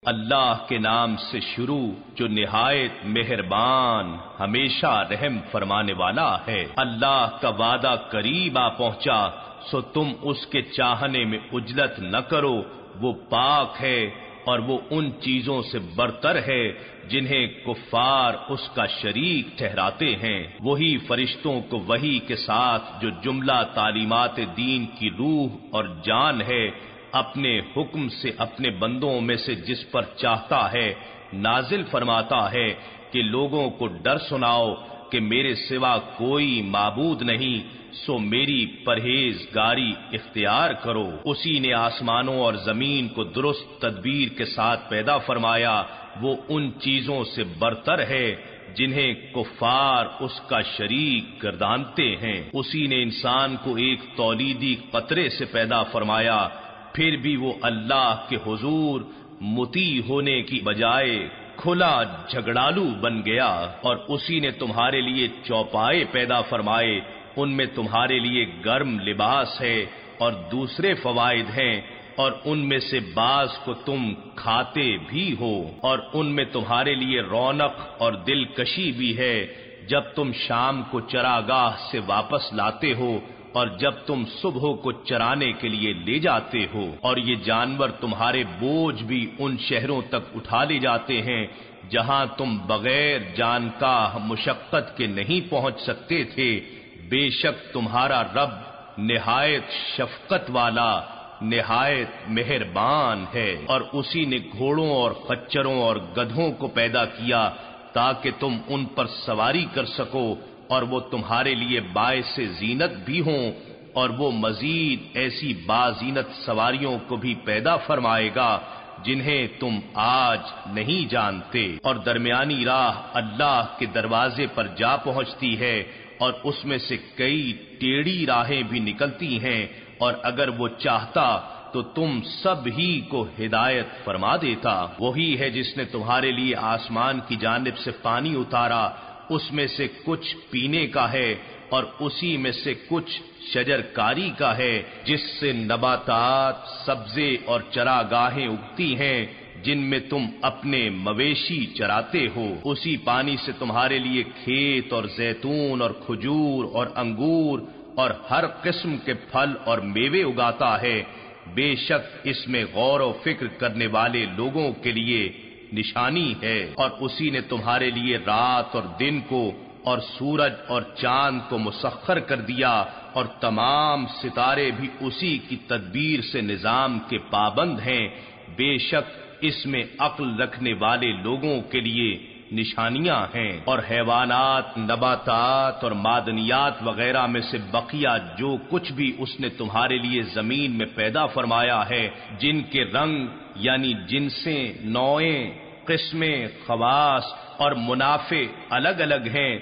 اللہ کے نام سے شروع جو نہایت مہربان ہمیشہ رحم فرمانے والا ہے۔ اللہ کا وعدہ قریب آ پہنچا سو تم اس کے چاہنے میں عجلت نہ کرو، وہ پاک ہے اور وہ ان چیزوں سے برتر ہے جنہیں کفار اس کا شریک ٹھہراتے ہیں۔ وہی فرشتوں کو وحی کے ساتھ جو جملہ تعلیمات دین کی روح اور جان ہے اپنے حکم سے اپنے بندوں میں سے جس پر چاہتا ہے نازل فرماتا ہے کہ لوگوں کو ڈر سناؤ کہ میرے سوا کوئی معبود نہیں، سو میری پرہیزگاری اختیار کرو۔ اسی نے آسمانوں اور زمین کو درست تدبیر کے ساتھ پیدا فرمایا، وہ ان چیزوں سے برتر ہے جنہیں کفار اس کا شریک گردانتے ہیں۔ اسی نے انسان کو ایک تولیدی قطرے سے پیدا فرمایا، پھر بھی وہ اللہ کے حضور مطیع ہونے کی بجائے کھلا جھگڑالو بن گیا۔ اور اسی نے تمہارے لیے چوپائے پیدا فرمائے، ان میں تمہارے لیے گرم لباس ہے اور دوسرے فوائد ہیں، اور ان میں سے بعض کو تم کھاتے بھی ہو، اور ان میں تمہارے لیے رونق اور دلکشی بھی ہے جب تم شام کو چراگاہ سے واپس لاتے ہو اور جب تم صبح کو چرانے کے لیے لے جاتے ہو، اور یہ جانور تمہارے بوجھ بھی ان شہروں تک اٹھا لے جاتے ہیں جہاں تم بغیر جانکاہ مشقت کے نہیں پہنچ سکتے تھے۔ بے شک تمہارا رب نہایت شفقت والا نہایت مہربان ہے۔ اور اسی نے گھوڑوں اور خچروں اور گدھوں کو پیدا کیا تاکہ تم ان پر سواری کر سکو، اور وہ تمہارے لیے باعث زینت بھی ہوں، اور وہ مزید ایسی بازینت سواریوں کو بھی پیدا فرمائے گا جنہیں تم آج نہیں جانتے۔ اور درمیانی راہ اللہ کے دروازے پر جا پہنچتی ہے، اور اس میں سے کئی ٹیڑھی راہیں بھی نکلتی ہیں، اور اگر وہ چاہتا تو تم سب ہی کو ہدایت فرما دیتا۔ وہی ہے جس نے تمہارے لیے آسمان کی جانب سے پانی اتارا، اس میں سے کچھ پینے کا ہے اور اسی میں سے کچھ شجر کاری کا ہے، جس سے نباتات، سبزے اور چراگاہیں اگتی ہیں جن میں تم اپنے مویشی چراتے ہو۔ اسی پانی سے تمہارے لیے کھیت اور زیتون اور کھجور اور انگور اور ہر قسم کے پھل اور میوے اگاتا ہے۔ بے شک اس میں غور و فکر کرنے والے لوگوں کے لیے نشانی ہے۔ اور اسی نے تمہارے لیے رات اور دن کو اور سورج اور چاند کو مسخر کر دیا، اور تمام ستارے بھی اسی کی تدبیر سے نظام کے پابند ہیں۔ بے شک اس میں عقل رکھنے والے لوگوں کے لیے نشانیاں ہیں۔ اور حیوانات، نباتات اور معدنیات وغیرہ میں سے بقیہ جو کچھ بھی اس نے تمہارے لیے زمین میں پیدا فرمایا ہے، جن کے رنگ یعنی جنسیں، نوعیں، قسمیں، خواص اور منافع الگ الگ ہیں،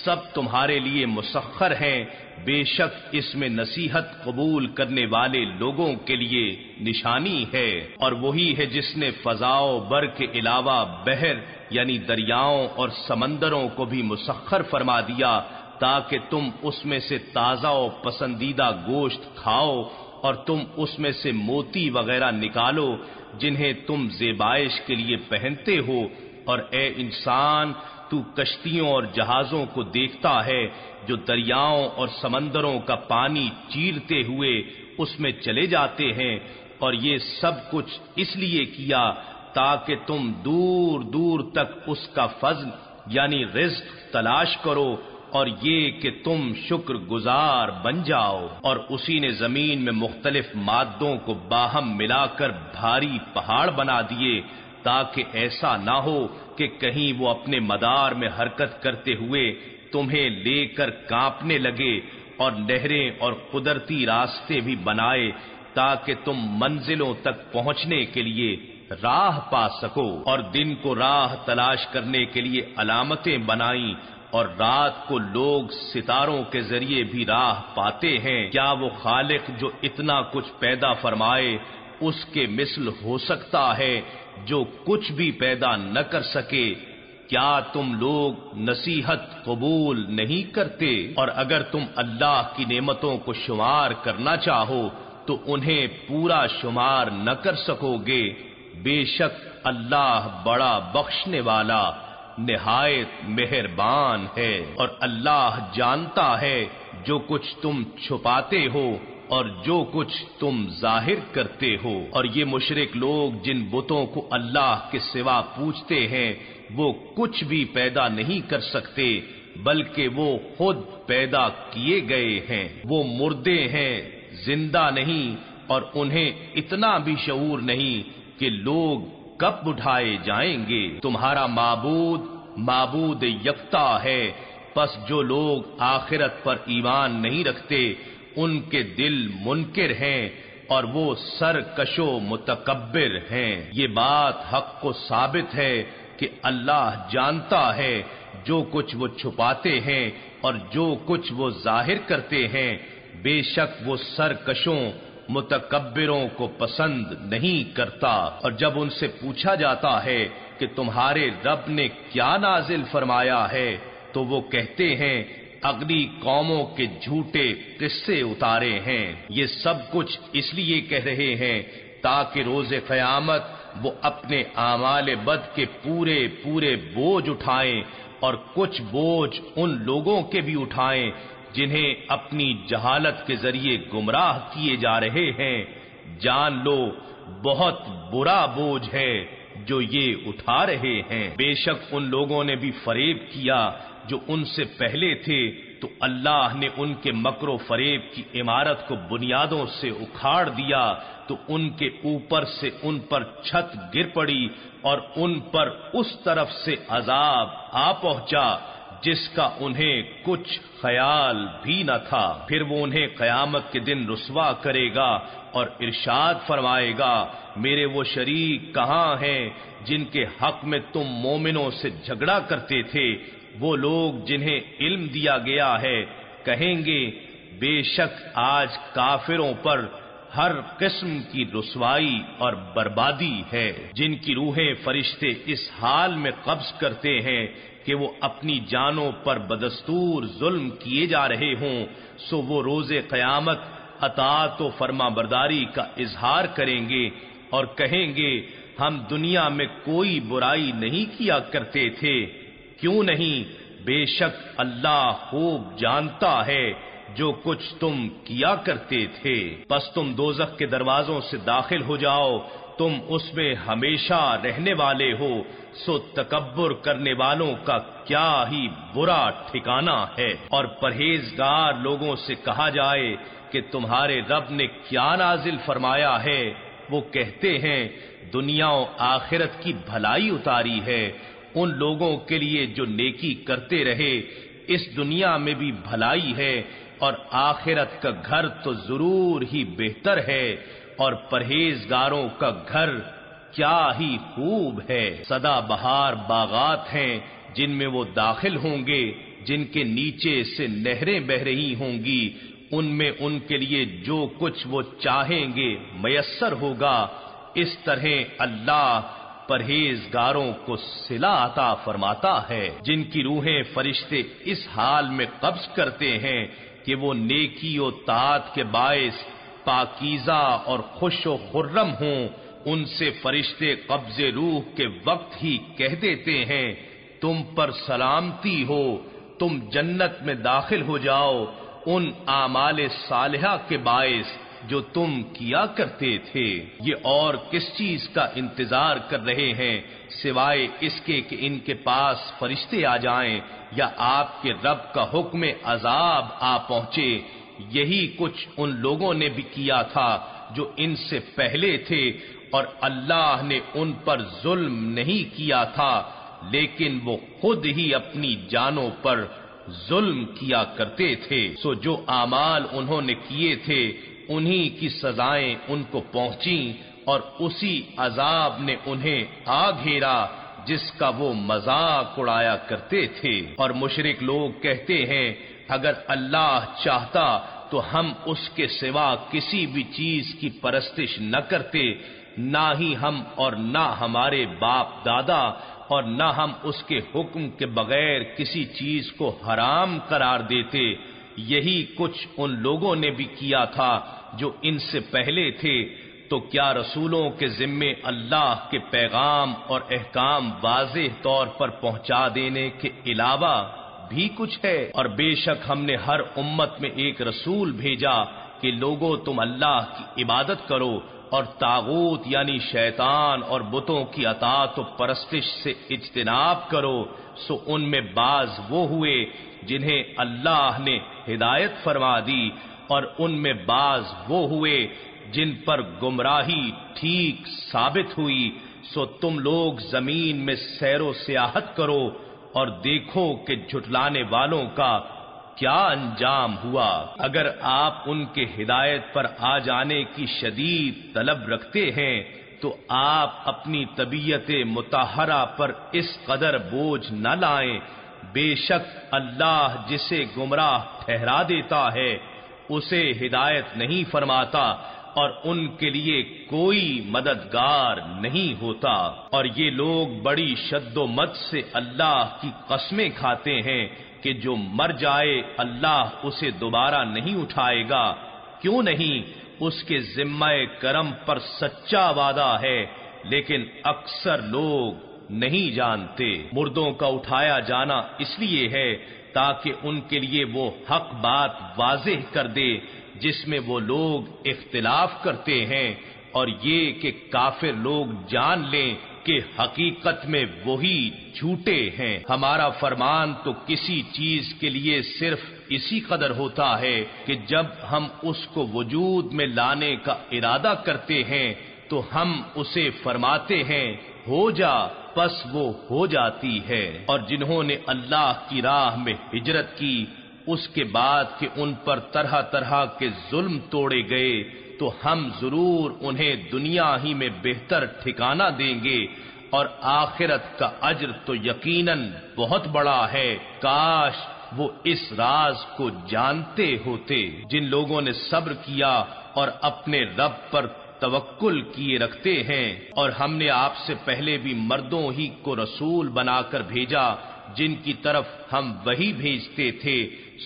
سب تمہارے لیے مسخر ہیں۔ بے شک اس میں نصیحت قبول کرنے والے لوگوں کے لیے نشانی ہے۔ اور وہی ہے جس نے فضا و بر کے علاوہ بحر یعنی دریاؤں اور سمندروں کو بھی مسخر فرما دیا تاکہ تم اس میں سے تازہ و پسندیدہ گوشت کھاؤ، اور تم اس میں سے موتی وغیرہ نکالو جنہیں تم زیبائش کے لیے پہنتے ہو۔ اور اے انسان، تو کشتیوں اور جہازوں کو دیکھتا ہے جو دریاؤں اور سمندروں کا پانی چیرتے ہوئے اس میں چلے جاتے ہیں، اور یہ سب کچھ اس لیے کیا تاکہ تم دور دور تک اس کا فضل یعنی رزق تلاش کرو، اور یہ کہ تم شکر گزار بن جاؤ۔ اور اسی نے زمین میں مختلف مادوں کو باہم ملا کر بھاری پہاڑ بنا دیے تاکہ ایسا نہ ہو کہ کہیں وہ اپنے مدار میں حرکت کرتے ہوئے تمہیں لے کر کانپنے لگے، اور نہریں اور قدرتی راستے بھی بنائے تاکہ تم منزلوں تک پہنچنے کے لیے راہ پا سکو۔ اور دن کو راہ تلاش کرنے کے لیے علامتیں بنائیں، اور رات کو لوگ ستاروں کے ذریعے بھی راہ پاتے ہیں۔ کیا وہ خالق جو اتنا کچھ پیدا فرمائے اس کے مثل ہو سکتا ہے جو کچھ بھی پیدا نہ کر سکے؟ کیا تم لوگ نصیحت قبول نہیں کرتے؟ اور اگر تم اللہ کی نعمتوں کو شمار کرنا چاہو تو انہیں پورا شمار نہ کر سکو گے۔ بے شک اللہ بڑا بخشنے والا نہایت مہربان ہے۔ اور اللہ جانتا ہے جو کچھ تم چھپاتے ہو اور جو کچھ تم ظاہر کرتے ہو۔ اور یہ مشرک لوگ جن بتوں کو اللہ کے سوا پوجتے ہیں وہ کچھ بھی پیدا نہیں کر سکتے بلکہ وہ خود پیدا کیے گئے ہیں۔ وہ مردے ہیں، زندہ نہیں، اور انہیں اتنا بھی شعور نہیں کہ لوگ کب اٹھائے جائیں گے۔ تمہارا معبود یکتا ہے، پس جو لوگ آخرت پر ایمان نہیں رکھتے ان کے دل منکر ہیں اور وہ سرکش و متکبر ہیں۔ یہ بات حق کو ثابت ہے کہ اللہ جانتا ہے جو کچھ وہ چھپاتے ہیں اور جو کچھ وہ ظاہر کرتے ہیں، بے شک وہ سرکشوں متکبروں کو پسند نہیں کرتا۔ اور جب ان سے پوچھا جاتا ہے کہ تمہارے رب نے کیا نازل فرمایا ہے تو وہ کہتے ہیں اگلی قوموں کے جھوٹے قصے اتارے ہیں۔ یہ سب کچھ اس لیے کہہ رہے ہیں تاکہ روز قیامت وہ اپنے اعمال بد کے پورے بوجھ اٹھائیں اور کچھ بوجھ ان لوگوں کے بھی اٹھائیں جنہیں اپنی جہالت کے ذریعے گمراہ کیے جا رہے ہیں۔ جان لو بہت برا بوجھ ہے جو یہ اٹھا رہے ہیں۔ بے شک ان لوگوں نے بھی فریب کیا جو ان سے پہلے تھے تو اللہ نے ان کے مکر و فریب کی عمارت کو بنیادوں سے اکھاڑ دیا تو ان کے اوپر سے ان پر چھت گر پڑی اور ان پر اس طرف سے عذاب آ پہنچا جس کا انہیں کچھ خیال بھی نہ تھا۔ پھر وہ انہیں قیامت کے دن رسوا کرے گا اور ارشاد فرمائے گا میرے وہ شریک کہاں ہیں جن کے حق میں تم مومنوں سے جھگڑا کرتے تھے؟ وہ لوگ جنہیں علم دیا گیا ہے کہیں گے بے شک آج کافروں پر ہر قسم کی رسوائی اور بربادی ہے۔ جن کی روحیں فرشتے اس حال میں قبض کرتے ہیں کہ وہ اپنی جانوں پر بدستور ظلم کیے جا رہے ہوں، سو وہ روز قیامت اطاعت و فرما برداری کا اظہار کریں گے اور کہیں گے ہم دنیا میں کوئی برائی نہیں کیا کرتے تھے۔ کیوں نہیں؟ بے شک اللہ خوب جانتا ہے جو کچھ تم کیا کرتے تھے۔ پس تم دوزخ کے دروازوں سے داخل ہو جاؤ، تم اس میں ہمیشہ رہنے والے ہو، سو تکبر کرنے والوں کا کیا ہی برا ٹھکانہ ہے۔ اور پرہیزگار لوگوں سے کہا جائے کہ تمہارے رب نے کیا نازل فرمایا ہے؟ وہ کہتے ہیں دنیا و آخرت کی بھلائی اتاری ہے ان لوگوں کے لیے جو نیکی کرتے رہے، اس دنیا میں بھی بھلائی ہے اور آخرت کا گھر تو ضرور ہی بہتر ہے، اور پرہیزگاروں کا گھر کیا ہی خوب ہے۔ سدا بہار باغات ہیں جن میں وہ داخل ہوں گے، جن کے نیچے سے نہریں بہہ رہی ہوں گی، ان میں ان کے لیے جو کچھ وہ چاہیں گے میسر ہوگا۔ اس طرح اللہ پرہیزگاروں کو صلہ عطا فرماتا ہے۔ جن کی روحیں فرشتے اس حال میں قبض کرتے ہیں کہ وہ نیکی و طاعت کے باعث پاکیزہ اور خوش و خرم ہوں، ان سے فرشتے قبض روح کے وقت ہی کہہ دیتے ہیں تم پر سلامتی ہو، تم جنت میں داخل ہو جاؤ ان اعمال صالحہ کے باعث جو تم کیا کرتے تھے۔ یہ اور کس چیز کا انتظار کر رہے ہیں سوائے اس کے کہ ان کے پاس فرشتے آ جائیں یا آپ کے رب کا حکم عذاب آ پہنچے؟ یہی کچھ ان لوگوں نے بھی کیا تھا جو ان سے پہلے تھے، اور اللہ نے ان پر ظلم نہیں کیا تھا لیکن وہ خود ہی اپنی جانوں پر ظلم کیا کرتے تھے۔ سو جو اعمال انہوں نے کیے تھے انہی کی سزائیں ان کو پہنچیں اور اسی عذاب نے انہیں آ گھیرا جس کا وہ مذاق اڑایا کرتے تھے۔ اور مشرک لوگ کہتے ہیں اگر اللہ چاہتا تو ہم اس کے سوا کسی بھی چیز کی پرستش نہ کرتے، نہ ہی ہم اور نہ ہمارے باپ دادا، اور نہ ہم اس کے حکم کے بغیر کسی چیز کو حرام قرار دیتے۔ یہی کچھ ان لوگوں نے بھی کیا تھا جو ان سے پہلے تھے، تو کیا رسولوں کے ذمے اللہ کے پیغام اور احکام واضح طور پر پہنچا دینے کے علاوہ بھی کچھ ہے؟ اور بے شک ہم نے ہر امت میں ایک رسول بھیجا کہ لوگوں تم اللہ کی عبادت کرو اور طاغوت یعنی شیطان اور بتوں کی اطاعت و پرستش سے اجتناب کرو، سو ان میں بعض وہ ہوئے جنہیں اللہ نے ہدایت فرما دی، اور ان میں بعض وہ ہوئے جن پر گمراہی ٹھیک ثابت ہوئی، سو تم لوگ زمین میں سیر و سیاحت کرو اور دیکھو کہ جھٹلانے والوں کا کیا انجام ہوا۔ اگر آپ ان کے ہدایت پر آ جانے کی شدید طلب رکھتے ہیں تو آپ اپنی طبیعت مطہرہ پر اس قدر بوجھ نہ لائیں، بے شک اللہ جسے گمراہ ٹھہرا دیتا ہے اسے ہدایت نہیں فرماتا، اور ان کے لیے کوئی مددگار نہیں ہوتا۔ اور یہ لوگ بڑی شد و مد سے اللہ کی قسمیں کھاتے ہیں کہ جو مر جائے اللہ اسے دوبارہ نہیں اٹھائے گا، کیوں نہیں؟ اس کے ذمہ کرم پر سچا وعدہ ہے، لیکن اکثر لوگ نہیں جانتے۔ مردوں کا اٹھایا جانا اس لیے ہے تاکہ ان کے لیے وہ حق بات واضح کر دے جس میں وہ لوگ اختلاف کرتے ہیں، اور یہ کہ کافر لوگ جان لیں کہ حقیقت میں وہی جھوٹے ہیں۔ ہمارا فرمان تو کسی چیز کے لیے صرف اسی قدر ہوتا ہے کہ جب ہم اس کو وجود میں لانے کا ارادہ کرتے ہیں تو ہم اسے فرماتے ہیں ہو جا، پس وہ ہو جاتی ہے۔ اور جنہوں نے اللہ کی راہ میں ہجرت کی اس کے بعد کہ ان پر طرح طرح کے ظلم توڑے گئے تو ہم ضرور انہیں دنیا ہی میں بہتر ٹھکانہ دیں گے، اور آخرت کا اجر تو یقیناً بہت بڑا ہے، کاش وہ اس راز کو جانتے ہوتے۔ جن لوگوں نے صبر کیا اور اپنے رب پر توکل کیے رکھتے ہیں، اور ہم نے آپ سے پہلے بھی مردوں ہی کو رسول بنا کر بھیجا جن کی طرف ہم وہی بھیجتے تھے،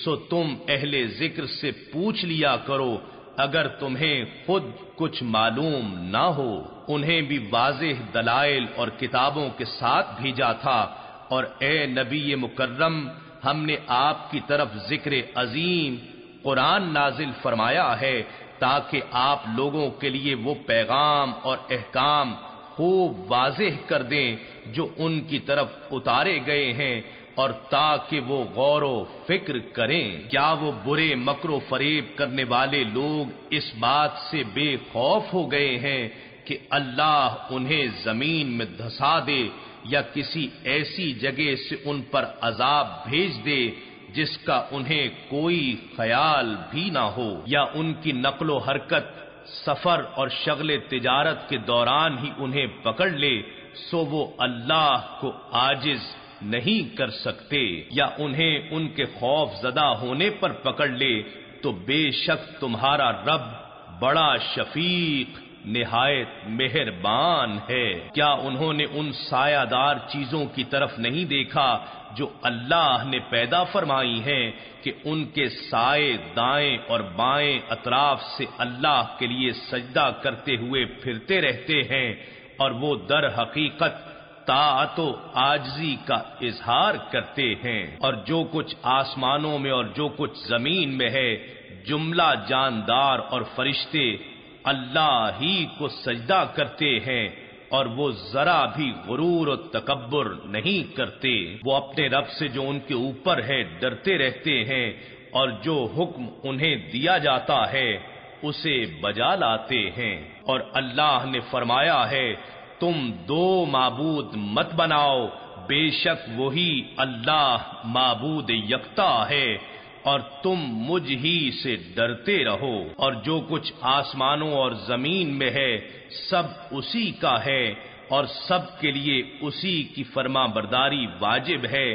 سو تم اہل ذکر سے پوچھ لیا کرو اگر تمہیں خود کچھ معلوم نہ ہو۔ انہیں بھی واضح دلائل اور کتابوں کے ساتھ بھیجا تھا، اور اے نبی مکرم ہم نے آپ کی طرف ذکر عظیم قرآن نازل فرمایا ہے تاکہ آپ لوگوں کے لیے وہ پیغام اور احکام خوب واضح کر دیں جو ان کی طرف اتارے گئے ہیں، اور تاکہ وہ غور و فکر کریں۔ کیا وہ برے مکر و فریب کرنے والے لوگ اس بات سے بے خوف ہو گئے ہیں کہ اللہ انہیں زمین میں دھسا دے یا کسی ایسی جگہ سے ان پر عذاب بھیج دے جس کا انہیں کوئی خیال بھی نہ ہو، یا ان کی نقل و حرکت سفر اور شغل تجارت کے دوران ہی انہیں پکڑ لے، سو وہ اللہ کو عاجز نہیں کر سکتے، یا انہیں ان کے خوف زدہ ہونے پر پکڑ لے تو بے شک تمہارا رب بڑا شفیق نہایت مہربان ہے۔ کیا انہوں نے ان سایہ دار چیزوں کی طرف نہیں دیکھا جو اللہ نے پیدا فرمائی ہیں کہ ان کے سائے دائیں اور بائیں اطراف سے اللہ کے لیے سجدہ کرتے ہوئے پھرتے رہتے ہیں، اور وہ در حقیقت طاعت و عاجزی کا اظہار کرتے ہیں۔ اور جو کچھ آسمانوں میں اور جو کچھ زمین میں ہے جملہ جاندار اور فرشتے اللہ ہی کو سجدہ کرتے ہیں، اور وہ ذرا بھی غرور و تکبر نہیں کرتے۔ وہ اپنے رب سے جو ان کے اوپر ہے ڈرتے رہتے ہیں، اور جو حکم انہیں دیا جاتا ہے اسے بجا لاتے ہیں۔ اور اللہ نے فرمایا ہے تم دو معبود مت بناؤ، بے شک وہی اللہ معبود یکتا ہے، اور تم مجھ ہی سے ڈرتے رہو۔ اور جو کچھ آسمانوں اور زمین میں ہے سب اسی کا ہے، اور سب کے لیے اسی کی فرما برداری واجب ہے،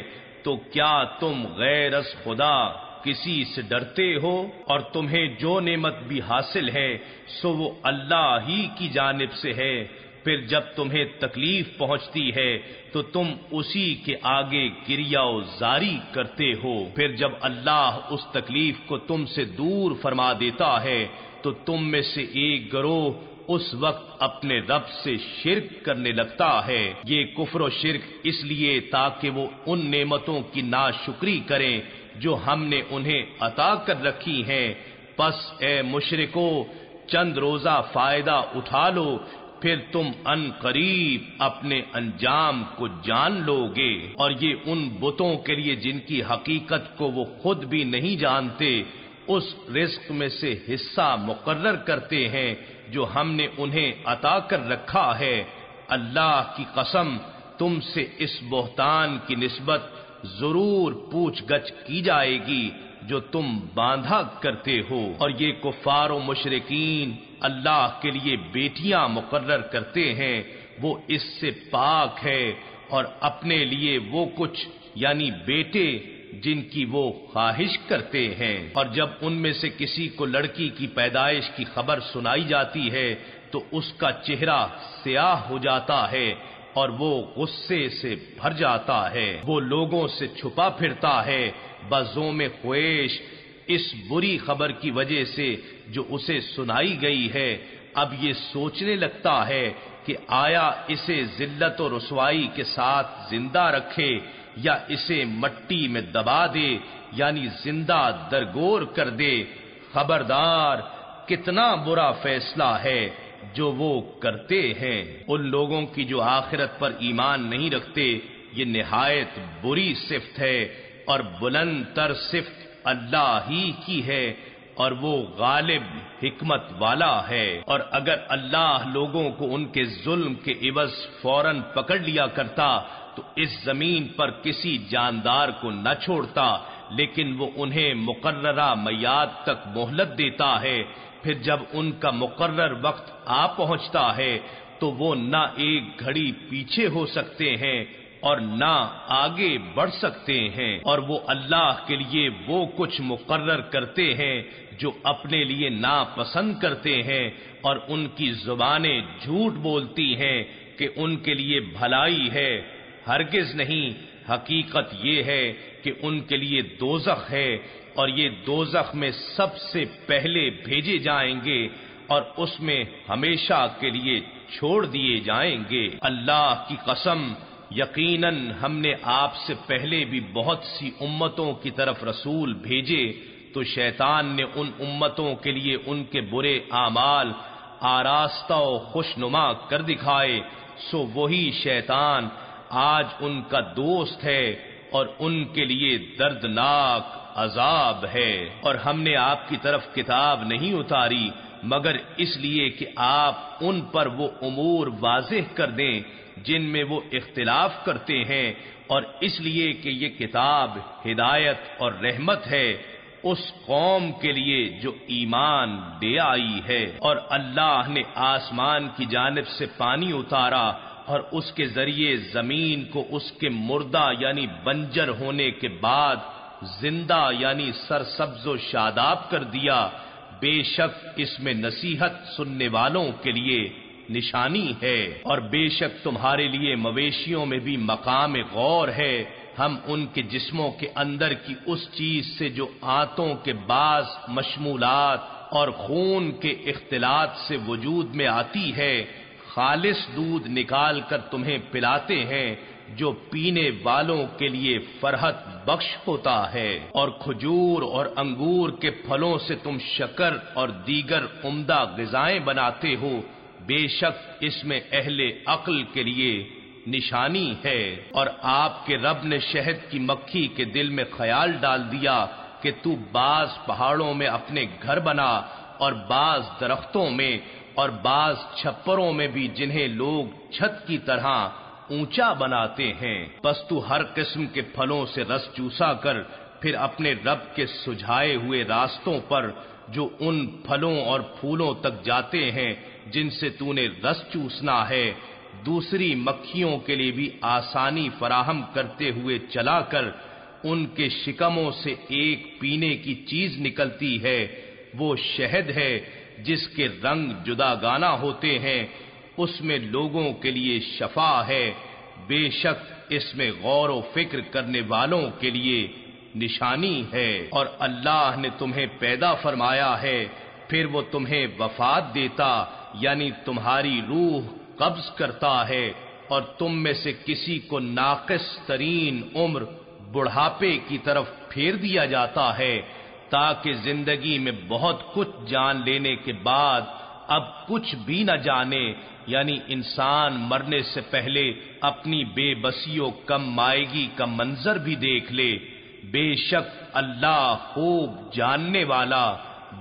تو کیا تم غیر از خدا کسی سے ڈرتے ہو؟ اور تمہیں جو نعمت بھی حاصل ہے سو وہ اللہ ہی کی جانب سے ہے، پھر جب تمہیں تکلیف پہنچتی ہے تو تم اسی کے آگے گریہ و زاری کرتے ہو، پھر جب اللہ اس تکلیف کو تم سے دور فرما دیتا ہے تو تم میں سے ایک گروہ اس وقت اپنے رب سے شرک کرنے لگتا ہے۔ یہ کفر و شرک اس لیے تاکہ وہ ان نعمتوں کی ناشکری کریں جو ہم نے انہیں عطا کر رکھی ہیں۔ پس اے مشرکو چند روزہ فائدہ اٹھا لو، پھر تم ان قریب اپنے انجام کو جان لو گے۔ اور یہ ان بتوں کے لیے جن کی حقیقت کو وہ خود بھی نہیں جانتے اس رزق میں سے حصہ مقرر کرتے ہیں جو ہم نے انہیں عطا کر رکھا ہے۔ اللہ کی قسم تم سے اس بہتان کی نسبت ضرور پوچھ گچھ کی جائے گی جو تم باندھا کرتے ہو۔ اور یہ کفار و مشرکین اللہ کے لیے بیٹیاں مقرر کرتے ہیں، وہ اس سے پاک ہے، اور اپنے لیے وہ کچھ یعنی بیٹے جن کی وہ خواہش کرتے ہیں۔ اور جب ان میں سے کسی کو لڑکی کی پیدائش کی خبر سنائی جاتی ہے تو اس کا چہرہ سیاہ ہو جاتا ہے اور وہ غصے سے بھر جاتا ہے، وہ لوگوں سے چھپا پھرتا ہے بزوم خویش اس بری خبر کی وجہ سے جو اسے سنائی گئی ہے۔ اب یہ سوچنے لگتا ہے کہ آیا اسے ذلت و رسوائی کے ساتھ زندہ رکھے یا اسے مٹی میں دبا دے یعنی زندہ درگور کر دے۔ خبردار کتنا برا فیصلہ ہے جو وہ کرتے ہیں۔ ان لوگوں کی جو آخرت پر ایمان نہیں رکھتے یہ نہایت بری صفت ہے، اور بلند تر صفت اللہ ہی کی ہے، اور وہ غالب حکمت والا ہے۔ اور اگر اللہ لوگوں کو ان کے ظلم کے عوض فوراً پکڑ لیا کرتا تو اس زمین پر کسی جاندار کو نہ چھوڑتا، لیکن وہ انہیں مقررہ میعاد تک مہلت دیتا ہے۔ پھر جب ان کا مقرر وقت آ پہنچتا ہے تو وہ نہ ایک گھڑی پیچھے ہو سکتے ہیں اور نہ آگے بڑھ سکتے ہیں، اور وہ اللہ کے لیے وہ کچھ مقرر کرتے ہیں جو اپنے لیے ناپسند کرتے ہیں، اور ان کی زبانیں جھوٹ بولتی ہیں کہ ان کے لیے بھلائی ہے، ہرگز نہیں، حقیقت یہ ہے کہ ان کے لیے دوزخ ہے، اور یہ دوزخ میں سب سے پہلے بھیجے جائیں گے اور اس میں ہمیشہ کے لیے چھوڑ دیے جائیں گے۔ اللہ کی قسم یقیناً ہم نے آپ سے پہلے بھی بہت سی امتوں کی طرف رسول بھیجے، تو شیطان نے ان امتوں کے لیے ان کے برے اعمال آراستہ و خوشنما کر دکھائے، سو وہی شیطان آج ان کا دوست ہے اور ان کے لیے دردناک عذاب ہے۔ اور ہم نے آپ کی طرف کتاب نہیں اتاری مگر اس لیے کہ آپ ان پر وہ امور واضح کر دیں جن میں وہ اختلاف کرتے ہیں، اور اس لیے کہ یہ کتاب ہدایت اور رحمت ہے اس قوم کے لیے جو ایمان لے آئی ہے۔ اور اللہ نے آسمان کی جانب سے پانی اتارا اور اس کے ذریعے زمین کو اس کے مردہ یعنی بنجر ہونے کے بعد زندہ یعنی سرسبز و شاداب کر دیا۔ بے شک اس میں نصیحت سننے والوں کے لیے نشانی ہے، اور بے شک تمہارے لیے مویشیوں میں بھی مقام غور ہے۔ ہم ان کے جسموں کے اندر کی اس چیز سے جو آنتوں کے بعض مشمولات اور خون کے اختلاط سے وجود میں آتی ہے خالص دودھ نکال کر تمہیں پلاتے ہیں جو پینے والوں کے لیے فرحت بخش ہوتا ہے، اور کھجور اور انگور کے پھلوں سے تم شکر اور دیگر عمدہ غذائیں بناتے ہو، بے شک اس میں اہل عقل کے لیے نشانی ہے۔ اور آپ کے رب نے شہد کی مکھی کے دل میں خیال ڈال دیا کہ تو بعض پہاڑوں میں اپنے گھر بنا اور بعض درختوں میں اور بعض چھپروں میں بھی جنہیں لوگ چھت کی طرح اونچا بناتے ہیں، بس تو ہر قسم کے پھلوں سے رس چوسا کر پھر اپنے رب کے سجھائے ہوئے راستوں پر جو ان پھلوں اور پھولوں تک جاتے ہیں جن سے تو نے رس چوسنا ہے دوسری مکھیوں کے لیے بھی آسانی فراہم کرتے ہوئے چلا کر ان کے شکموں سے ایک پینے کی چیز نکلتی ہے، وہ شہد ہے جس کے رنگ جداگانہ ہوتے ہیں، اس میں لوگوں کے لیے شفا ہے، بے شک اس میں غور و فکر کرنے والوں کے لیے نشانی ہے۔ اور اللہ نے تمہیں پیدا فرمایا ہے پھر وہ تمہیں وفات دیتا یعنی تمہاری روح قبض کرتا ہے اور تم میں سے کسی کو ناقص ترین عمر بڑھاپے کی طرف پھیر دیا جاتا ہے تاکہ زندگی میں بہت کچھ جان لینے کے بعد اب کچھ بھی نہ جانے، یعنی انسان مرنے سے پہلے اپنی بے بسی و کم مائگی کا منظر بھی دیکھ لے۔ بے شک اللہ خوب جاننے والا،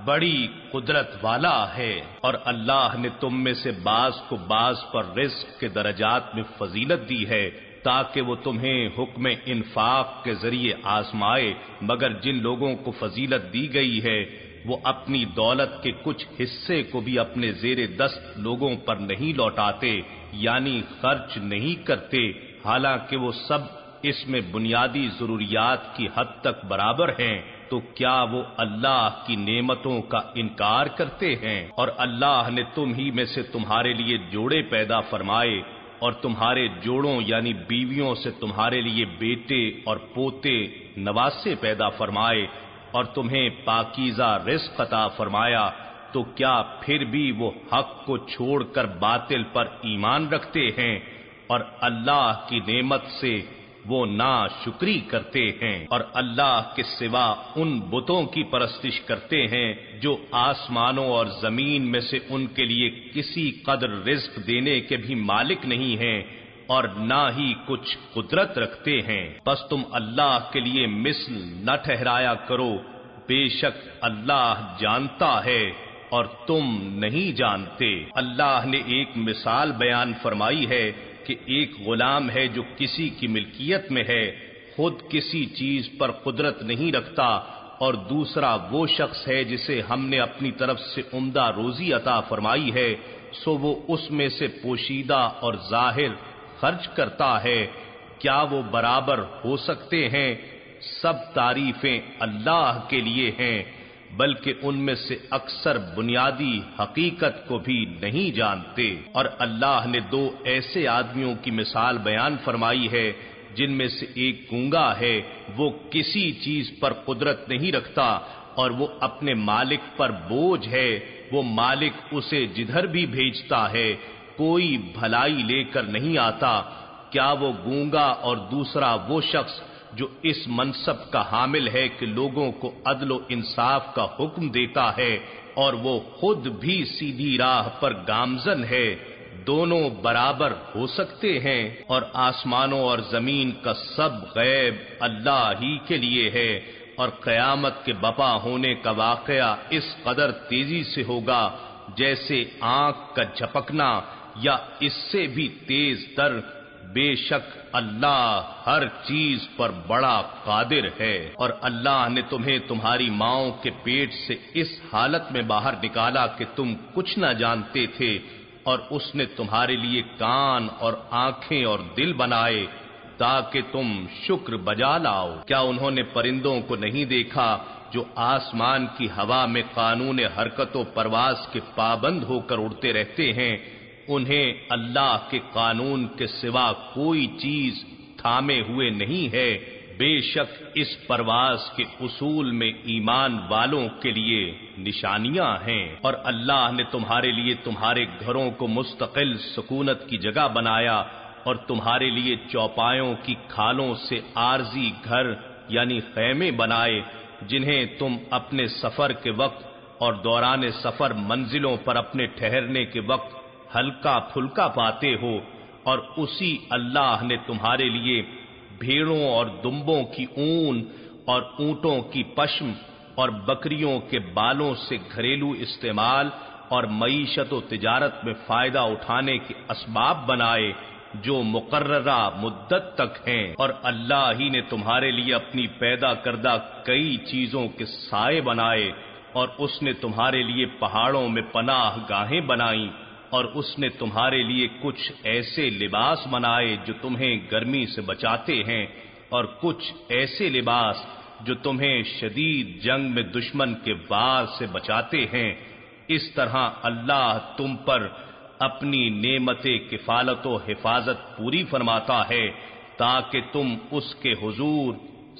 بڑی قدرت والا ہے۔ اور اللہ نے تم میں سے بعض کو بعض پر رزق کے درجات میں فضیلت دی ہے تاکہ وہ تمہیں حکم انفاق کے ذریعے آزمائے، مگر جن لوگوں کو فضیلت دی گئی ہے وہ اپنی دولت کے کچھ حصے کو بھی اپنے زیر دست لوگوں پر نہیں لوٹاتے، یعنی خرچ نہیں کرتے، حالانکہ وہ سب اس میں بنیادی ضروریات کی حد تک برابر ہیں۔ تو کیا وہ اللہ کی نعمتوں کا انکار کرتے ہیں؟ اور اللہ نے تم ہی میں سے تمہارے لیے جوڑے پیدا فرمائے اور تمہارے جوڑوں یعنی بیویوں سے تمہارے لیے بیٹے اور پوتے نواسے پیدا فرمائے اور تمہیں پاکیزہ رزق عطا فرمایا، تو کیا پھر بھی وہ حق کو چھوڑ کر باطل پر ایمان رکھتے ہیں اور اللہ کی نعمت سے وہ ناشکری کرتے ہیں اور اللہ کے سوا ان بتوں کی پرستش کرتے ہیں جو آسمانوں اور زمین میں سے ان کے لیے کسی قدر رزق دینے کے بھی مالک نہیں ہیں اور نہ ہی کچھ قدرت رکھتے ہیں، بس تم اللہ کے لیے مثل نہ ٹھہرایا کرو، بے شک اللہ جانتا ہے اور تم نہیں جانتے۔ اللہ نے ایک مثال بیان فرمائی ہے کہ ایک غلام ہے جو کسی کی ملکیت میں ہے، خود کسی چیز پر قدرت نہیں رکھتا، اور دوسرا وہ شخص ہے جسے ہم نے اپنی طرف سے عمدہ روزی عطا فرمائی ہے، سو وہ اس میں سے پوشیدہ اور ظاہر خرچ کرتا ہے، کیا وہ برابر ہو سکتے ہیں؟ سب تعریفیں اللہ کے لیے ہیں، بلکہ ان میں سے اکثر بنیادی حقیقت کو بھی نہیں جانتے۔ اور اللہ نے دو ایسے آدمیوں کی مثال بیان فرمائی ہے جن میں سے ایک گونگا ہے، وہ کسی چیز پر قدرت نہیں رکھتا اور وہ اپنے مالک پر بوجھ ہے، وہ مالک اسے جدھر بھی بھیجتا ہے کوئی بھلائی لے کر نہیں آتا، کیا وہ گونگا اور دوسرا وہ شخص جو اس منصب کا حامل ہے کہ لوگوں کو عدل و انصاف کا حکم دیتا ہے اور وہ خود بھی سیدھی راہ پر گامزن ہے، دونوں برابر ہو سکتے ہیں؟ اور آسمانوں اور زمین کا سب غیب اللہ ہی کے لیے ہے، اور قیامت کے بپا ہونے کا واقعہ اس قدر تیزی سے ہوگا جیسے آنکھ کا جھپکنا یا اس سے بھی تیز تر، بے شک اللہ ہر چیز پر بڑا قادر ہے۔ اور اللہ نے تمہیں تمہاری ماؤں کے پیٹ سے اس حالت میں باہر نکالا کہ تم کچھ نہ جانتے تھے، اور اس نے تمہارے لیے کان اور آنکھیں اور دل بنائے تاکہ تم شکر بجا لاؤ۔ کیا انہوں نے پرندوں کو نہیں دیکھا جو آسمان کی ہوا میں قانون حرکت و پرواز کے پابند ہو کر اڑتے رہتے ہیں؟ انہیں اللہ کے قانون کے سوا کوئی چیز تھامے ہوئے نہیں ہے، بے شک اس پرواز کے اصول میں ایمان والوں کے لیے نشانیاں ہیں۔ اور اللہ نے تمہارے لیے تمہارے گھروں کو مستقل سکونت کی جگہ بنایا اور تمہارے لیے چوپایوں کی کھالوں سے عارضی گھر یعنی خیمے بنائے جنہیں تم اپنے سفر کے وقت اور دوران سفر منزلوں پر اپنے ٹھہرنے کے وقت ہلکا پھلکا پاتے ہو، اور اسی اللہ نے تمہارے لیے بھیڑوں اور دمبوں کی اون اور اونٹوں کی پشم اور بکریوں کے بالوں سے گھریلو استعمال اور معیشت و تجارت میں فائدہ اٹھانے کے اسباب بنائے جو مقررہ مدت تک ہیں، اور اللہ ہی نے تمہارے لیے اپنی پیدا کردہ کئی چیزوں کے سائے بنائے، اور اس نے تمہارے لیے پہاڑوں میں پناہ گاہیں بنائیں، اور اس نے تمہارے لیے کچھ ایسے لباس بنائے جو تمہیں گرمی سے بچاتے ہیں، اور کچھ ایسے لباس جو تمہیں شدید جنگ میں دشمن کے وار سے بچاتے ہیں۔ اس طرح اللہ تم پر اپنی نعمت کفالت و حفاظت پوری فرماتا ہے تاکہ تم اس کے حضور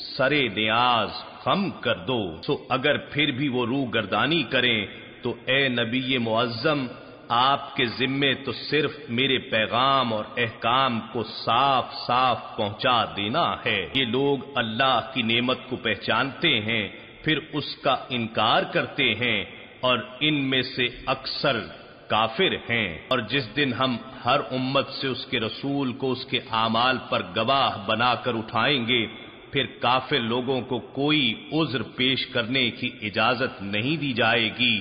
سرے نیاز خم کر دو۔ سو اگر پھر بھی وہ روح گردانی کریں تو اے نبی معظم آپ کے ذمے تو صرف میرے پیغام اور احکام کو صاف صاف پہنچا دینا ہے۔ یہ لوگ اللہ کی نعمت کو پہچانتے ہیں پھر اس کا انکار کرتے ہیں، اور ان میں سے اکثر کافر ہیں۔ اور جس دن ہم ہر امت سے اس کے رسول کو اس کے اعمال پر گواہ بنا کر اٹھائیں گے، پھر کافر لوگوں کو کوئی عذر پیش کرنے کی اجازت نہیں دی جائے گی،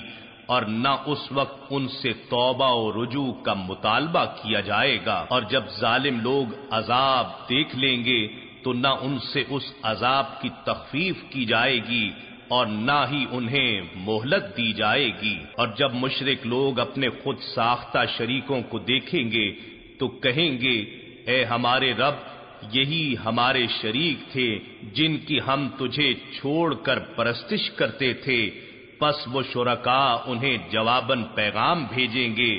اور نہ اس وقت ان سے توبہ و رجوع کا مطالبہ کیا جائے گا۔ اور جب ظالم لوگ عذاب دیکھ لیں گے تو نہ ان سے اس عذاب کی تخفیف کی جائے گی اور نہ ہی انہیں مہلت دی جائے گی۔ اور جب مشرک لوگ اپنے خود ساختہ شریکوں کو دیکھیں گے تو کہیں گے، اے ہمارے رب، یہی ہمارے شریک تھے جن کی ہم تجھے چھوڑ کر پرستش کرتے تھے۔ پس وہ شرکاء انہیں جواباً پیغام بھیجیں گے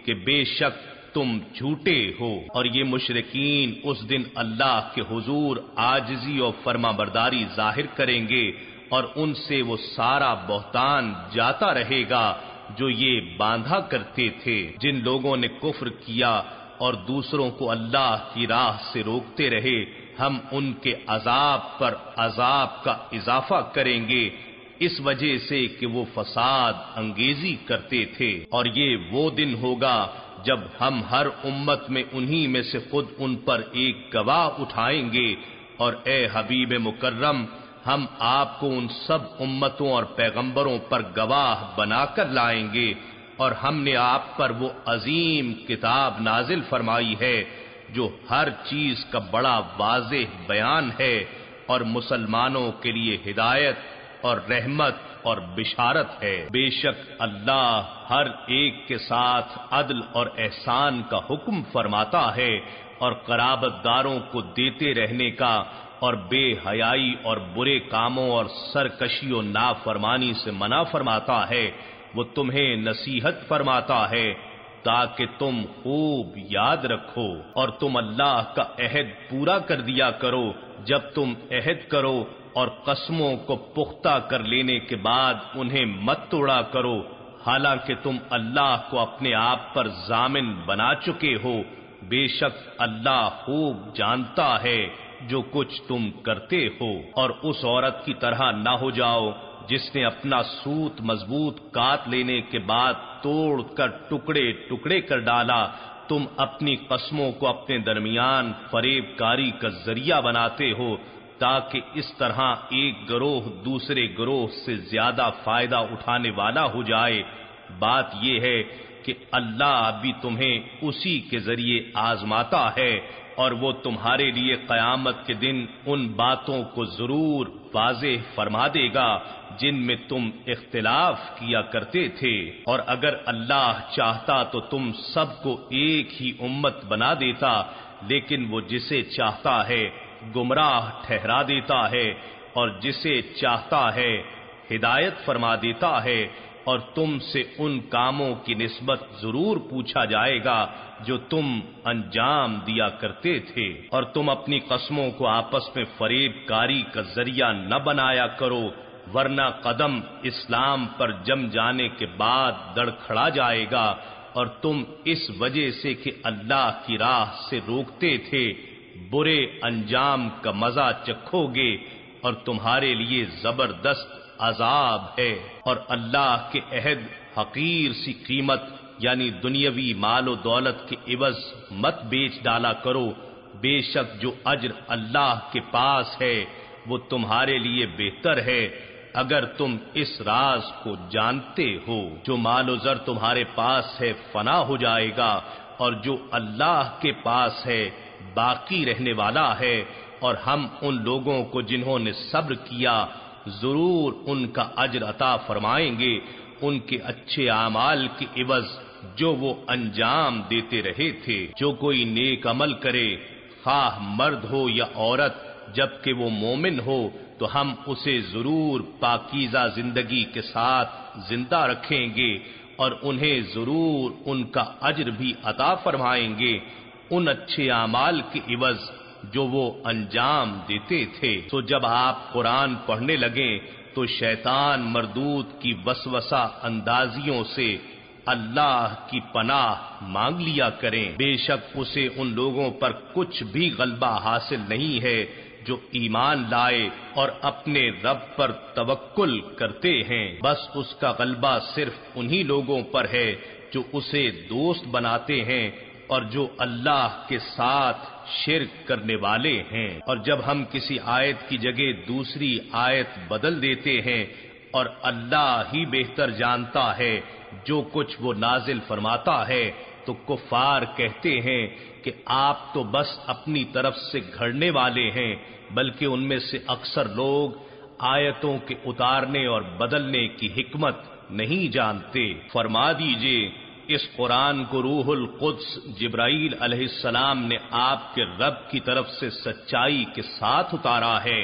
کہ بے شک تم جھوٹے ہو۔ اور یہ مشرکین اس دن اللہ کے حضور عاجزی اور فرما برداری ظاہر کریں گے، اور ان سے وہ سارا بہتان جاتا رہے گا جو یہ باندھا کرتے تھے۔ جن لوگوں نے کفر کیا اور دوسروں کو اللہ کی راہ سے روکتے رہے، ہم ان کے عذاب پر عذاب کا اضافہ کریں گے، اس وجہ سے کہ وہ فساد انگیزی کرتے تھے۔ اور یہ وہ دن ہوگا جب ہم ہر امت میں انہی میں سے خود ان پر ایک گواہ اٹھائیں گے، اور اے حبیب مکرم، ہم آپ کو ان سب امتوں اور پیغمبروں پر گواہ بنا کر لائیں گے، اور ہم نے آپ پر وہ عظیم کتاب نازل فرمائی ہے جو ہر چیز کا بڑا واضح بیان ہے، اور مسلمانوں کے لیے ہدایت اور رحمت اور بشارت ہے۔ بے شک اللہ ہر ایک کے ساتھ عدل اور احسان کا حکم فرماتا ہے، اور قرابت داروں کو دیتے رہنے کا، اور بے حیائی اور برے کاموں اور سرکشی و نافرمانی سے منع فرماتا ہے۔ وہ تمہیں نصیحت فرماتا ہے تاکہ تم خوب یاد رکھو، اور تم اللہ کا عہد پورا کر دیا کرو جب تم عہد کرو، اور قسموں کو پختہ کر لینے کے بعد انہیں مت توڑا کرو، حالانکہ تم اللہ کو اپنے آپ پر ضامن بنا چکے ہو۔ بے شک اللہ خوب جانتا ہے جو کچھ تم کرتے ہو۔ اور اس عورت کی طرح نہ ہو جاؤ جس نے اپنا سوت مضبوط کاٹ لینے کے بعد توڑ کر ٹکڑے ٹکڑے کر ڈالا۔ تم اپنی قسموں کو اپنے درمیان فریب کاری کا ذریعہ بناتے ہو تاکہ اس طرح ایک گروہ دوسرے گروہ سے زیادہ فائدہ اٹھانے والا ہو جائے۔ بات یہ ہے کہ اللہ بھی تمہیں اسی کے ذریعے آزماتا ہے، اور وہ تمہارے لیے قیامت کے دن ان باتوں کو ضرور واضح فرما دے گا جن میں تم اختلاف کیا کرتے تھے۔ اور اگر اللہ چاہتا تو تم سب کو ایک ہی امت بنا دیتا، لیکن وہ جسے چاہتا ہے گمراہ ٹھہرا دیتا ہے، اور جسے چاہتا ہے ہدایت فرما دیتا ہے۔ اور تم سے ان کاموں کی نسبت ضرور پوچھا جائے گا جو تم انجام دیا کرتے تھے، اور تم اپنی قسموں کو آپس میں فریب کاری کا ذریعہ نہ بنایا کرو، ورنہ قدم اسلام پر جم جانے کے بعد دڑکھڑا جائے گا، اور تم اس وجہ سے کہ اللہ کی راہ سے روکتے تھے برے انجام کا مزہ چکھو گے، اور تمہارے لیے زبردست عذاب ہے۔ اور اللہ کے عہد حقیر سی قیمت یعنی دنیاوی مال و دولت کے عوض مت بیچ ڈالا کرو، بے شک جو اجر اللہ کے پاس ہے وہ تمہارے لیے بہتر ہے اگر تم اس راز کو جانتے ہو۔ جو مال و زر تمہارے پاس ہے فنا ہو جائے گا، اور جو اللہ کے پاس ہے باقی رہنے والا ہے، اور ہم ان لوگوں کو جنہوں نے صبر کیا ضرور ان کا اجر عطا فرمائیں گے، ان کے اچھے اعمال کے عوض جو وہ انجام دیتے رہے تھے۔ جو کوئی نیک عمل کرے خواہ مرد ہو یا عورت جبکہ وہ مومن ہو تو ہم اسے ضرور پاکیزہ زندگی کے ساتھ زندہ رکھیں گے، اور انہیں ضرور ان کا اجر بھی عطا فرمائیں گے ان اچھے اعمال کے عوض جو وہ انجام دیتے تھے۔ تو جب آپ قرآن پڑھنے لگیں تو شیطان مردود کی وسوسہ اندازیوں سے اللہ کی پناہ مانگ لیا کریں، بے شک اسے ان لوگوں پر کچھ بھی غلبہ حاصل نہیں ہے جو ایمان لائے اور اپنے رب پر توکل کرتے ہیں، بس اس کا غلبہ صرف انہی لوگوں پر ہے جو اسے دوست بناتے ہیں اور جو اللہ کے ساتھ شرک کرنے والے ہیں۔ اور جب ہم کسی آیت کی جگہ دوسری آیت بدل دیتے ہیں اور اللہ ہی بہتر جانتا ہے جو کچھ وہ نازل فرماتا ہے، تو کفار کہتے ہیں کہ آپ تو بس اپنی طرف سے گھڑنے والے ہیں، بلکہ ان میں سے اکثر لوگ آیتوں کے اتارنے اور بدلنے کی حکمت نہیں جانتے۔ فرما دیجئے اس قرآن کو روح القدس جبرائیل علیہ السلام نے آپ کے رب کی طرف سے سچائی کے ساتھ اتارا ہے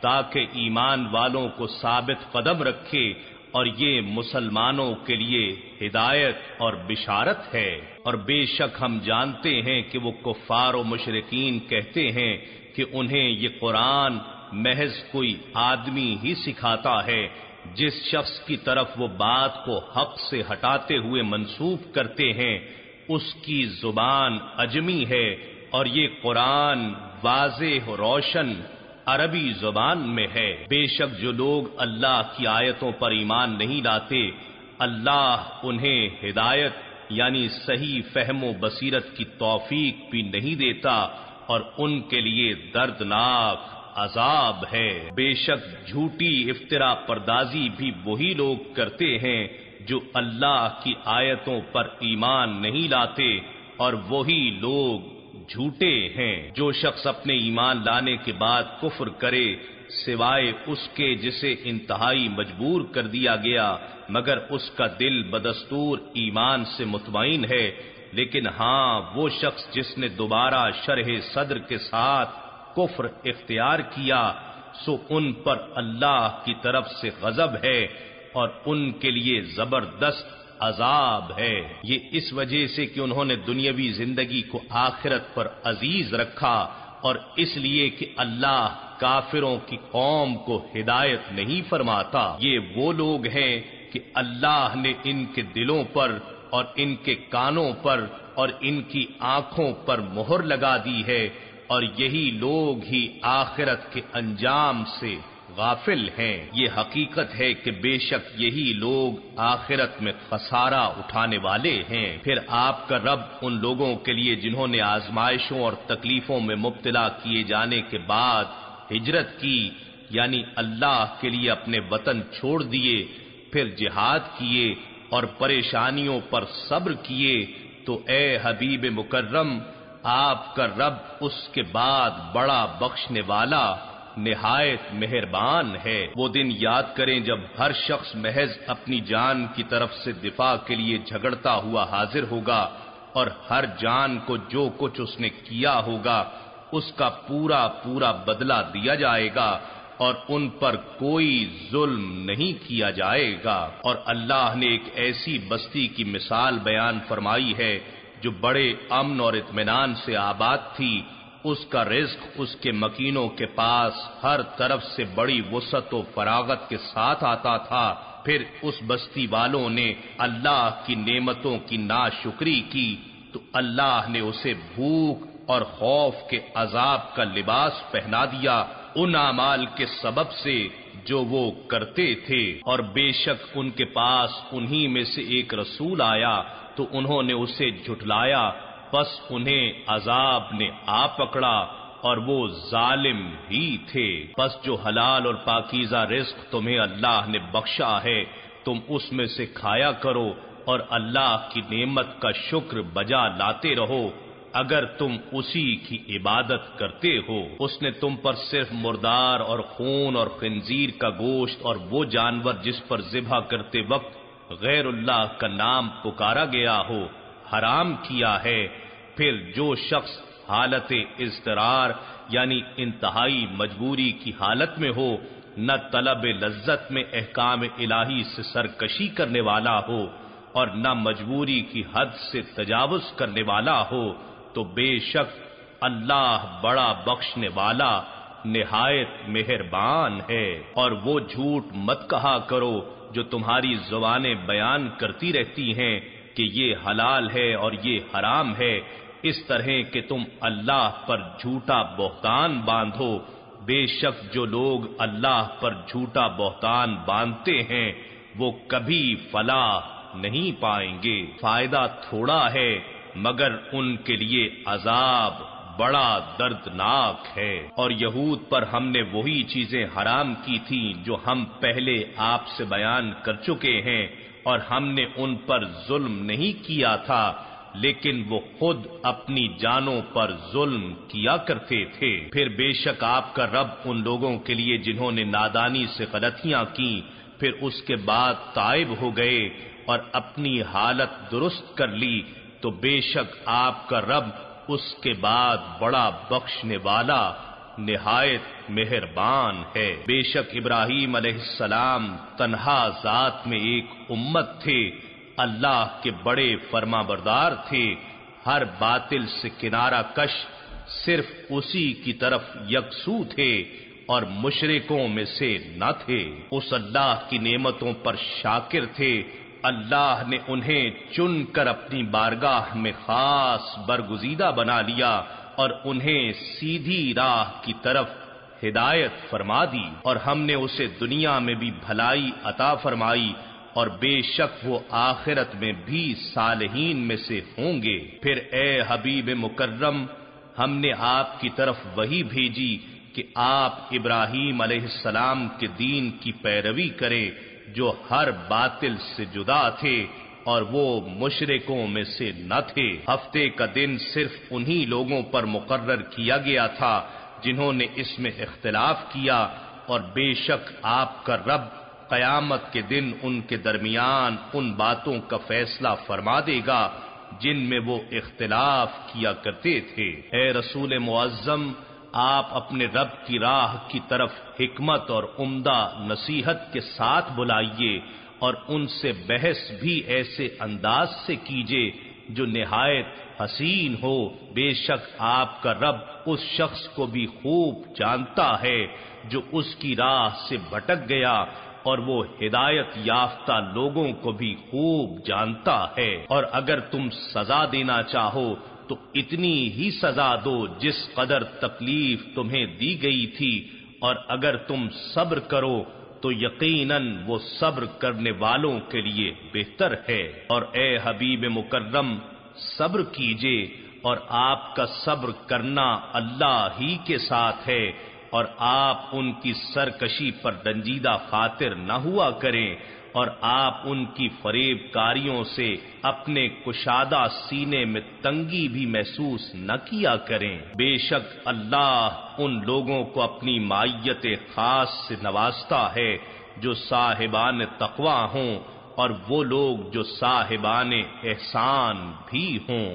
تاکہ ایمان والوں کو ثابت قدم رکھے، اور یہ مسلمانوں کے لیے ہدایت اور بشارت ہے۔ اور بے شک ہم جانتے ہیں کہ وہ کفار و مشرکین کہتے ہیں کہ انہیں یہ قرآن محض کوئی آدمی ہی سکھاتا ہے، جس شخص کی طرف وہ بات کو حق سے ہٹاتے ہوئے منسوب کرتے ہیں اس کی زبان عجمی ہے، اور یہ قرآن واضح و روشن عربی زبان میں ہے۔ بے شک جو لوگ اللہ کی آیتوں پر ایمان نہیں لاتے، اللہ انہیں ہدایت یعنی صحیح فہم و بصیرت کی توفیق بھی نہیں دیتا، اور ان کے لیے دردناک عذاب ہے۔ بے شک جھوٹی افترا پردازی بھی وہی لوگ کرتے ہیں جو اللہ کی آیتوں پر ایمان نہیں لاتے، اور وہی لوگ جھوٹے ہیں۔ جو شخص اپنے ایمان لانے کے بعد کفر کرے سوائے اس کے جسے انتہائی مجبور کر دیا گیا، مگر اس کا دل بدستور ایمان سے مطمئن ہے، لیکن ہاں وہ شخص جس نے دوبارہ شرح صدر کے ساتھ کفر اختیار کیا، سو ان پر اللہ کی طرف سے غضب ہے اور ان کے لیے زبردست عذاب ہے۔ یہ اس وجہ سے کہ انہوں نے دنیاوی زندگی کو آخرت پر عزیز رکھا، اور اس لیے کہ اللہ کافروں کی قوم کو ہدایت نہیں فرماتا۔ یہ وہ لوگ ہیں کہ اللہ نے ان کے دلوں پر اور ان کے کانوں پر اور ان کی آنکھوں پر مہر لگا دی ہے، اور یہی لوگ ہی آخرت کے انجام سے غافل ہیں۔ یہ حقیقت ہے کہ بے شک یہی لوگ آخرت میں خسارہ اٹھانے والے ہیں۔ پھر آپ کا رب ان لوگوں کے لیے جنہوں نے آزمائشوں اور تکلیفوں میں مبتلا کیے جانے کے بعد ہجرت کی، یعنی اللہ کے لیے اپنے وطن چھوڑ دیے، پھر جہاد کیے اور پریشانیوں پر صبر کیے، تو اے حبیب مکرم، آپ کا رب اس کے بعد بڑا بخشنے والا نہایت مہربان ہے۔ وہ دن یاد کریں جب ہر شخص محض اپنی جان کی طرف سے دفاع کے لیے جھگڑتا ہوا حاضر ہوگا، اور ہر جان کو جو کچھ اس نے کیا ہوگا اس کا پورا پورا بدلہ دیا جائے گا، اور ان پر کوئی ظلم نہیں کیا جائے گا۔ اور اللہ نے ایک ایسی بستی کی مثال بیان فرمائی ہے جو بڑے امن اور اطمینان سے آباد تھی، اس کا رزق اس کے مکینوں کے پاس ہر طرف سے بڑی وسعت و فراغت کے ساتھ آتا تھا۔ پھر اس بستی والوں نے اللہ کی نعمتوں کی ناشکری کی تو اللہ نے اسے بھوک اور خوف کے عذاب کا لباس پہنا دیا ان اعمال کے سبب سے جو وہ کرتے تھے۔ اور بے شک ان کے پاس انہی میں سے ایک رسول آیا تو انہوں نے اسے جھٹلایا، پس انہیں عذاب نے آ پکڑا اور وہ ظالم ہی تھے۔ پس جو حلال اور پاکیزہ رزق تمہیں اللہ نے بخشا ہے تم اس میں سے کھایا کرو، اور اللہ کی نعمت کا شکر بجا لاتے رہو اگر تم اسی کی عبادت کرتے ہو۔ اس نے تم پر صرف مردار اور خون اور خنزیر کا گوشت اور وہ جانور جس پر ذبح کرتے وقت غیر اللہ کا نام پکارا گیا ہو حرام کیا ہے۔ پھر جو شخص حالت اضطرار یعنی انتہائی مجبوری کی حالت میں ہو، نہ طلب لذت میں احکام الہی سے سرکشی کرنے والا ہو اور نہ مجبوری کی حد سے تجاوز کرنے والا ہو، تو بے شک اللہ بڑا بخشنے والا نہایت مہربان ہے۔ اور وہ جھوٹ مت کہا کرو جو تمہاری زبانیں بیان کرتی رہتی ہیں، کہ یہ حلال ہے اور یہ حرام ہے، اس طرح کہ تم اللہ پر جھوٹا بہتان باندھو، بے شک جو لوگ اللہ پر جھوٹا بہتان باندھتے ہیں وہ کبھی فلاح نہیں پائیں گے۔ فائدہ تھوڑا ہے مگر ان کے لیے عذاب بڑا دردناک ہے۔ اور یہود پر ہم نے وہی چیزیں حرام کی تھیں جو ہم پہلے آپ سے بیان کر چکے ہیں، اور ہم نے ان پر ظلم نہیں کیا تھا، لیکن وہ خود اپنی جانوں پر ظلم کیا کرتے تھے۔ پھر بے شک آپ کا رب ان لوگوں کے لیے جنہوں نے نادانی سے غلطیاں کی پھر اس کے بعد تائب ہو گئے اور اپنی حالت درست کر لی، تو بے شک آپ کا رب اس کے بعد بڑا بخشنے والا نہایت مہربان ہے۔ بے شک ابراہیم علیہ السلام تنہا ذات میں ایک امت تھے، اللہ کے بڑے فرما بردار تھے، ہر باطل سے کنارہ کش صرف اسی کی طرف یکسو تھے اور مشرکوں میں سے نہ تھے۔ اس اللہ کی نعمتوں پر شاکر تھے، اللہ نے انہیں چن کر اپنی بارگاہ میں خاص برگزیدہ بنا لیا اور انہیں سیدھی راہ کی طرف ہدایت فرما دی، اور ہم نے اسے دنیا میں بھی بھلائی عطا فرمائی اور بے شک وہ آخرت میں بھی صالحین میں سے ہوں گے۔ پھر اے حبیب مکرم، ہم نے آپ کی طرف وحی بھیجی کہ آپ ابراہیم علیہ السلام کے دین کی پیروی کریں جو ہر باطل سے جدا تھے اور وہ مشرکوں میں سے نہ تھے۔ ہفتے کا دن صرف انہی لوگوں پر مقرر کیا گیا تھا جنہوں نے اس میں اختلاف کیا، اور بے شک آپ کا رب قیامت کے دن ان کے درمیان ان باتوں کا فیصلہ فرما دے گا جن میں وہ اختلاف کیا کرتے تھے۔ اے رسول معظم، آپ اپنے رب کی راہ کی طرف حکمت اور عمدہ نصیحت کے ساتھ بلائیے اور ان سے بحث بھی ایسے انداز سے کیجیے جو نہایت حسین ہو، بے شک آپ کا رب اس شخص کو بھی خوب جانتا ہے جو اس کی راہ سے بھٹک گیا، اور وہ ہدایت یافتہ لوگوں کو بھی خوب جانتا ہے۔ اور اگر تم سزا دینا چاہو تو اتنی ہی سزا دو جس قدر تکلیف تمہیں دی گئی تھی، اور اگر تم صبر کرو تو یقیناً وہ صبر کرنے والوں کے لیے بہتر ہے۔ اور اے حبیب مکرم، صبر کیجئے، اور آپ کا صبر کرنا اللہ ہی کے ساتھ ہے، اور آپ ان کی سرکشی پر رنجیدہ خاطر نہ ہوا کریں، اور آپ ان کی فریب کاریوں سے اپنے کشادہ سینے میں تنگی بھی محسوس نہ کیا کریں۔ بے شک اللہ ان لوگوں کو اپنی معیت خاص سے نوازتا ہے جو صاحبان تقوی ہوں، اور وہ لوگ جو صاحبان احسان بھی ہوں۔